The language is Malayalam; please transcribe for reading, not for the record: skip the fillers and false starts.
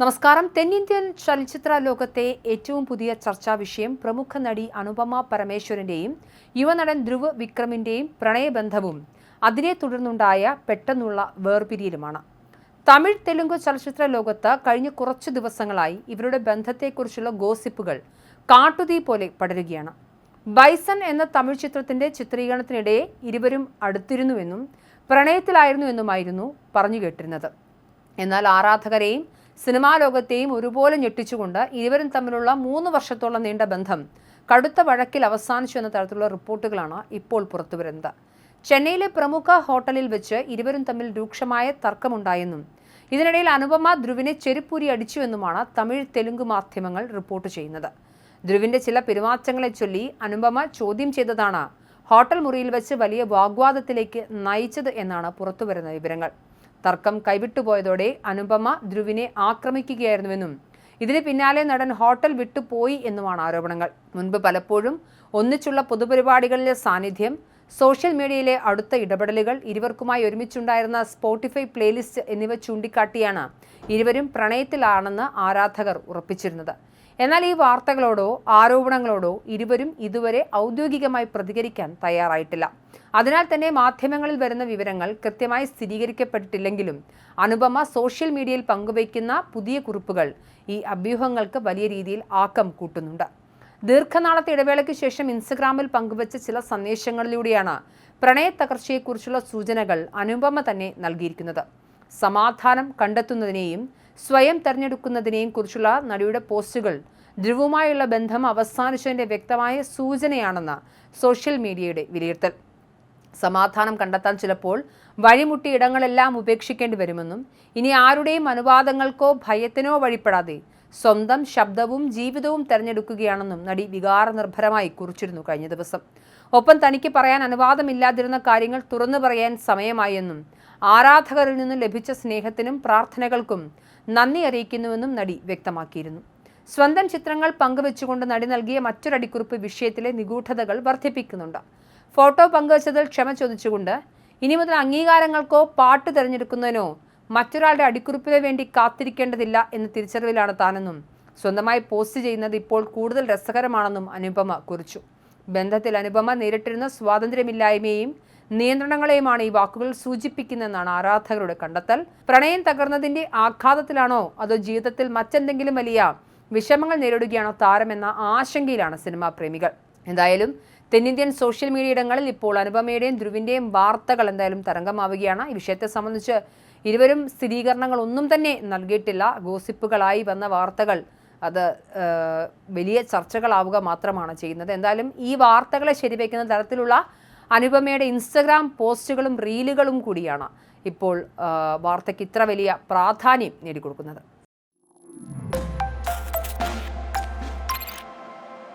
നമസ്കാരം. തെന്നിന്ത്യൻ ചലച്ചിത്ര ലോകത്തെ ഏറ്റവും പുതിയ ചർച്ചാ വിഷയം പ്രമുഖ നടി അനുപമ പരമേശ്വരന്റെയും യുവനടൻ ധ്രുവ് വിക്രമിന്റെയും പ്രണയബന്ധവും അതിനെ തുടർന്നുണ്ടായ പെട്ടെന്നുള്ള വേർപിരിയലുമാണ്. തമിഴ് തെലുങ്ക് ചലച്ചിത്ര ലോകത്ത് കഴിഞ്ഞ കുറച്ചു ദിവസങ്ങളായി ഇവരുടെ ബന്ധത്തെക്കുറിച്ചുള്ള ഗോസിപ്പുകൾ കാട്ടുതീ പോലെ പടരുകയാണ്. ബൈസൺ എന്ന തമിഴ് ചിത്രത്തിന്റെ ചിത്രീകരണത്തിനിടെ ഇരുവരും അടുത്തിരുന്നുവെന്നും പ്രണയത്തിലായിരുന്നുവെന്നുമായിരുന്നു പറഞ്ഞു കേട്ടിരുന്നത്. എന്നാൽ ആരാധകരെയും സിനിമാ ലോകത്തെയും ഒരുപോലെ ഞെട്ടിച്ചുകൊണ്ട് ഇരുവരും തമ്മിലുള്ള 3 വർഷത്തോളം നീണ്ട ബന്ധം കടുത്ത വഴക്കിൽ അവസാനിച്ചു എന്ന തരത്തിലുള്ള റിപ്പോർട്ടുകളാണ് ഇപ്പോൾ പുറത്തുവരുന്നത്. ചെന്നൈയിലെ പ്രമുഖ ഹോട്ടലിൽ വെച്ച് ഇരുവരും തമ്മിൽ രൂക്ഷമായ തർക്കമുണ്ടായെന്നും ഇതിനിടയിൽ അനുപമ ധ്രുവിനെ ചെരുപ്പൂരി അടിച്ചുവെന്നുമാണ് തമിഴ് തെലുങ്ക് മാധ്യമങ്ങൾ റിപ്പോർട്ട് ചെയ്യുന്നത്. ധ്രുവിന്റെ ചില പെരുമാറ്റങ്ങളെ ചൊല്ലി അനുപമ ചോദ്യം ചെയ്തതാണ് ഹോട്ടൽ മുറിയിൽ വെച്ച് വലിയ വാഗ്വാദത്തിലേക്ക് നയിച്ചത് എന്നാണ് പുറത്തുവരുന്ന വിവരങ്ങൾ. തർക്കം കൈവിട്ടുപോയതോടെ അനുപമ ധ്രുവിനെ ആക്രമിക്കുകയായിരുന്നുവെന്നും ഇതിന് പിന്നാലെ നടൻ ഹോട്ടൽ വിട്ടുപോയി എന്നുമാണ് ആരോപണങ്ങൾ. മുൻപ് പലപ്പോഴും ഒന്നിച്ചുള്ള പൊതുപരിപാടികളിലെ സാന്നിധ്യം, സോഷ്യൽ മീഡിയയിലെ അടുത്ത ഇടപെടലുകൾ, ഇരുവർക്കുമായി ഒരുമിച്ചുണ്ടായിരുന്ന സ്പോട്ടിഫൈ പ്ലേലിസ്റ്റ് എന്നിവ ചൂണ്ടിക്കാട്ടിയാണ് ഇരുവരും പ്രണയത്തിലാണെന്ന് ആരാധകർ ഉറപ്പിച്ചിരുന്നത്. എന്നാൽ ഈ വാർത്തകളോടോ ആരോപണങ്ങളോടോ ഇരുവരും ഇതുവരെ ഔദ്യോഗികമായി പ്രതികരിക്കാൻ തയ്യാറായിട്ടില്ല. അതിനാൽ തന്നെ മാധ്യമങ്ങളിൽ വരുന്ന വിവരങ്ങൾ കൃത്യമായി സ്ഥിരീകരിക്കപ്പെട്ടിട്ടില്ലെങ്കിലും അനുപമ സോഷ്യൽ മീഡിയയിൽ പങ്കുവയ്ക്കുന്ന പുതിയ കുറിപ്പുകൾ ഈ അഭ്യൂഹങ്ങൾക്ക് വലിയ രീതിയിൽ ആക്കം കൂട്ടുന്നുണ്ട്. ദീർഘനാളത്തെ ഇടവേളയ്ക്ക് ശേഷം ഇൻസ്റ്റഗ്രാമിൽ പങ്കുവച്ച ചില സന്ദേശങ്ങളിലൂടെയാണ് പ്രണയത്തകർച്ചയെക്കുറിച്ചുള്ള സൂചനകൾ അനുപമ തന്നെ നൽകിയിരിക്കുന്നത്. സമാധാനം കണ്ടെത്തുന്നതിനെയും സ്വയം തെരഞ്ഞെടുക്കുന്നതിനെയും കുറിച്ചുള്ള നടിയുടെ പോസ്റ്റുകൾ ധ്രുവുമായുള്ള ബന്ധം അവസാനിച്ചതിന്റെ വ്യക്തമായ സൂചനയാണെന്ന് സോഷ്യൽ മീഡിയയുടെ വിലയിരുത്തൽ. സമാധാനം കണ്ടെത്താൻ ചിലപ്പോൾ വഴിമുട്ടി ഇടങ്ങളെല്ലാം ഉപേക്ഷിക്കേണ്ടി വരുമെന്നും ഇനി ആരുടെയും അനുവാദങ്ങൾക്കോ ഭയത്തിനോ വഴിപ്പെടാതെ സ്വന്തം ശബ്ദവും ജീവിതവും തെരഞ്ഞെടുക്കുകയാണെന്നും നടി വികാരനിർഭരമായി കുറിച്ചിരുന്നു കഴിഞ്ഞ ദിവസം. ഒപ്പം തനിക്ക് പറയാൻ അനുവാദമില്ലാതിരുന്ന കാര്യങ്ങൾ തുറന്നു പറയാൻ സമയമായെന്നും ആരാധകരിൽ നിന്നും ലഭിച്ച സ്നേഹത്തിനും പ്രാർത്ഥനകൾക്കും നന്ദി അറിയിക്കുന്നുവെന്നും നടി വ്യക്തമാക്കിയിരുന്നു. സ്വന്തം ചിത്രങ്ങൾ പങ്കുവെച്ചുകൊണ്ട് നടി നൽകിയ മറ്റൊരടിക്കുറിപ്പ് വിഷയത്തിലെ നിഗൂഢതകൾ വർദ്ധിപ്പിക്കുന്നുണ്ട്. ഫോട്ടോ പങ്കുവച്ചതിൽ ക്ഷമ ചോദിച്ചുകൊണ്ട് ഇനി മുതൽ അംഗീകാരങ്ങൾക്കോ പാട്ട് തിരഞ്ഞെടുക്കുന്നതിനോ മറ്റൊരാളുടെ അടിക്കുറിപ്പിന് വേണ്ടി കാത്തിരിക്കേണ്ടതില്ല എന്ന തിരിച്ചറിവിലാണ് താനെന്നും സ്വന്തമായി പോസ്റ്റ് ചെയ്യുന്നത് ഇപ്പോൾ കൂടുതൽ രസകരമാണെന്നും അനുപമ കുറിച്ചു. ബന്ധത്തിൽ അനുപമ നേരിട്ടിരുന്ന സ്വാതന്ത്ര്യമില്ലായ്മയും നിയന്ത്രണങ്ങളെയുമാണ് ഈ വാക്കുകൾ സൂചിപ്പിക്കുന്നതെന്നാണ് ആരാധകരുടെ കണ്ടെത്തൽ. പ്രണയം തകർന്നതിന്റെ ആഘാതത്തിലാണോ അതോ ജീവിതത്തിൽ മറ്റെന്തെങ്കിലും വലിയ വിഷമങ്ങൾ നേരിടുകയാണോ താരമെന്ന ആശങ്കയിലാണ് സിനിമാ പ്രേമികൾ. എന്തായാലും തെന്നിന്ത്യൻ സോഷ്യൽ മീഡിയ ഇടങ്ങളിൽ ഇപ്പോൾ അനുപമയുടെയും ധ്രുവിന്റെയും വാർത്തകൾ എന്തായാലും തരംഗമാവുകയാണ്. ഈ വിഷയത്തെ സംബന്ധിച്ച് ഇരുവരും സ്ഥിരീകരണങ്ങൾ ഒന്നും തന്നെ നൽകിയിട്ടില്ല. ഗോസിപ്പുകളായി വന്ന വാർത്തകൾ അത് വലിയ ചർച്ചകളാവുക മാത്രമാണ് ചെയ്യുന്നത്. എന്തായാലും ഈ വാർത്തകളെ ശരിവയ്ക്കുന്ന തരത്തിലുള്ള അനുപമയുടെ ഇൻസ്റ്റഗ്രാം പോസ്റ്റുകളും റീലുകളും കൂടിയാണ് ഇപ്പോൾ വാർത്തയ്ക്ക് ഇത്ര വലിയ പ്രാധാന്യം നേടിക്കൊടുക്കുന്നത്.